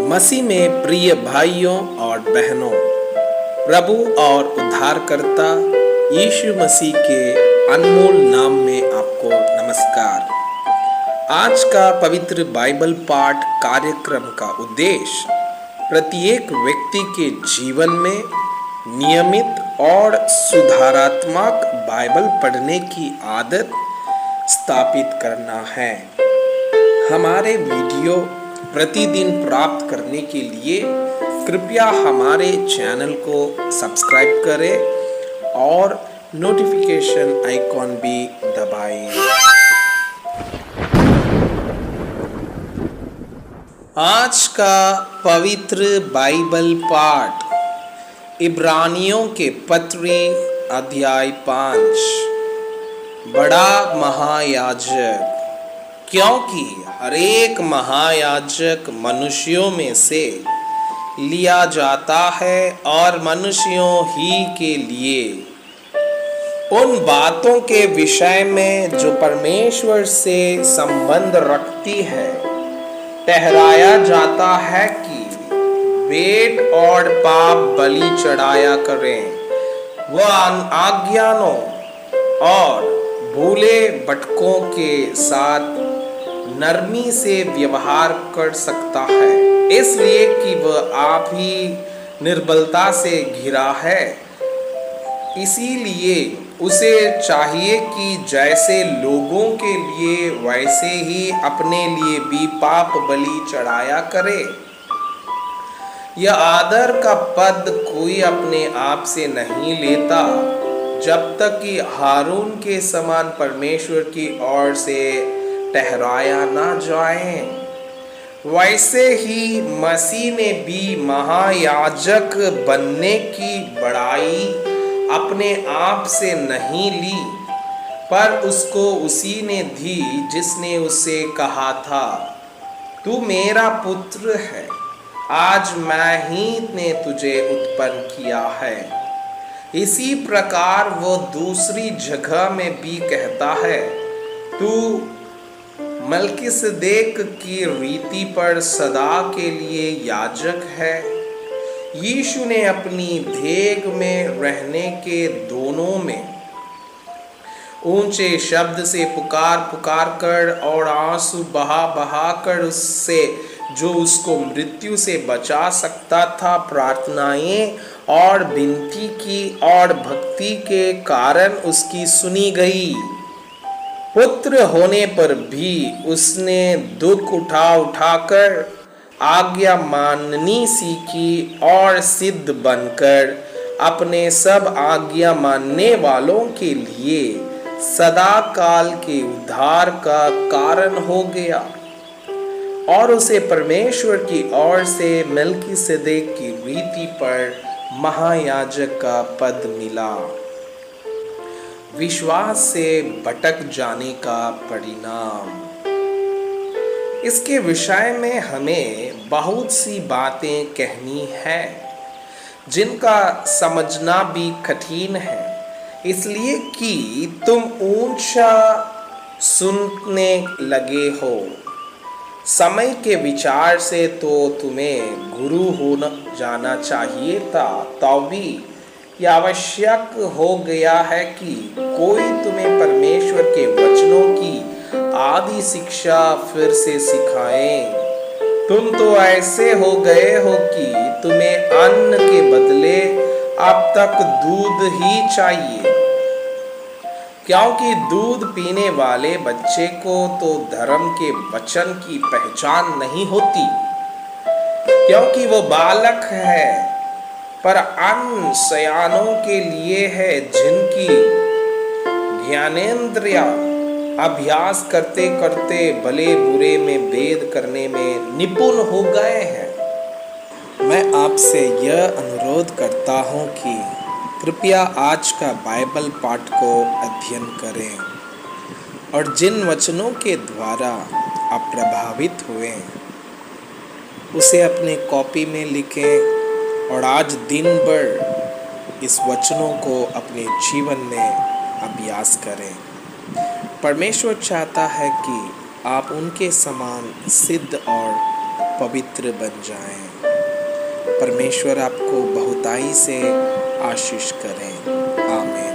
मसीह में प्रिय भाइयों और बहनों, प्रभु और उद्धारकर्ता यीशु मसीह के अनमोल नाम में आपको नमस्कार। आज का पवित्र बाइबल पाठ कार्यक्रम का उद्देश्य प्रत्येक व्यक्ति के जीवन में नियमित और सुधारात्मक बाइबल पढ़ने की आदत स्थापित करना है। हमारे वीडियो प्रतिदिन प्राप्त करने के लिए कृपया हमारे चैनल को सब्सक्राइब करें और नोटिफिकेशन आइकॉन भी दबाएं। आज का पवित्र बाइबल पाठ इब्रानियों के पत्र अध्याय 5 बड़ा महायाजक। क्योंकि हरेक महायाजक मनुष्यों में से लिया जाता है और मनुष्यों ही के लिए उन बातों के विषय में जो परमेश्वर से संबंध रखती है ठहराया जाता है कि भेंट और पाप बलि चढ़ाया करें। वह अज्ञानों और भूले भटकों के साथ नरमी से व्यवहार कर सकता है, इसलिए कि वह आप ही निर्बलता से घिरा है। इसीलिए उसे चाहिए कि जैसे लोगों के लिए वैसे ही अपने लिए भी पाप बलि चढ़ाया करे। यह आदर का पद कोई अपने आप से नहीं लेता जब तक कि हारून के समान परमेश्वर की ओर से ठहराया ना जाए। वैसे ही मसीह ने भी महायाजक बनने की बड़ाई अपने आप से नहीं ली, पर उसको उसी ने दी जिसने उससे कहा था, तू मेरा पुत्र है, आज मैं ही ने तुझे उत्पन्न किया है। इसी प्रकार वो दूसरी जगह में भी कहता है, तू मल्कीसदेक की रीति पर सदा के लिए याजक है। यीशु ने अपनी देह में रहने के दोनों में ऊंचे शब्द से पुकार कर और आंसू बहा कर उससे जो उसको मृत्यु से बचा सकता था प्रार्थनाएं और विनती की और भक्ति के कारण उसकी सुनी गई। पुत्र होने पर भी उसने दुख उठाकर आज्ञा माननी सीखी और सिद्ध बनकर अपने सब आज्ञा मानने वालों के लिए सदा काल के उद्धार का कारण हो गया। और उसे परमेश्वर की ओर से मल्कीसदेक की रीति पर महायाजक का पद मिला। विश्वास से भटक जाने का परिणाम। इसके विषय में हमें बहुत सी बातें कहनी है जिनका समझना भी कठिन है, इसलिए कि तुम ऊंचा सुनने लगे हो। समय के विचार से तो तुम्हें गुरु होना जाना चाहिए था, तो भी यह आवश्यक हो गया है कि कोई तुम्हें परमेश्वर के वचनों की आदि शिक्षा फिर से सिखाए। तुम तो ऐसे हो गए हो कि तुम्हें अन्न के बदले अब तक दूध ही चाहिए, क्योंकि दूध पीने वाले बच्चे को तो धर्म के वचन की पहचान नहीं होती, क्योंकि वो बालक है। पर अन्न सयानों के लिए है, जिनकी ज्ञानेंद्रिय अभ्यास करते करते भले बुरे में भेद करने में निपुण हो गए हैं। मैं आपसे यह अनुरोध करता हूँ कि कृपया आज का बाइबल पाठ को अध्ययन करें और जिन वचनों के द्वारा आप प्रभावित हुए उसे अपने कॉपी में लिखें और आज दिन भर इस वचनों को अपने जीवन में अभ्यास करें। परमेश्वर चाहता है कि आप उनके समान सिद्ध और पवित्र बन जाएं। परमेश्वर आपको बहुताई से आशीष करें। आमीन।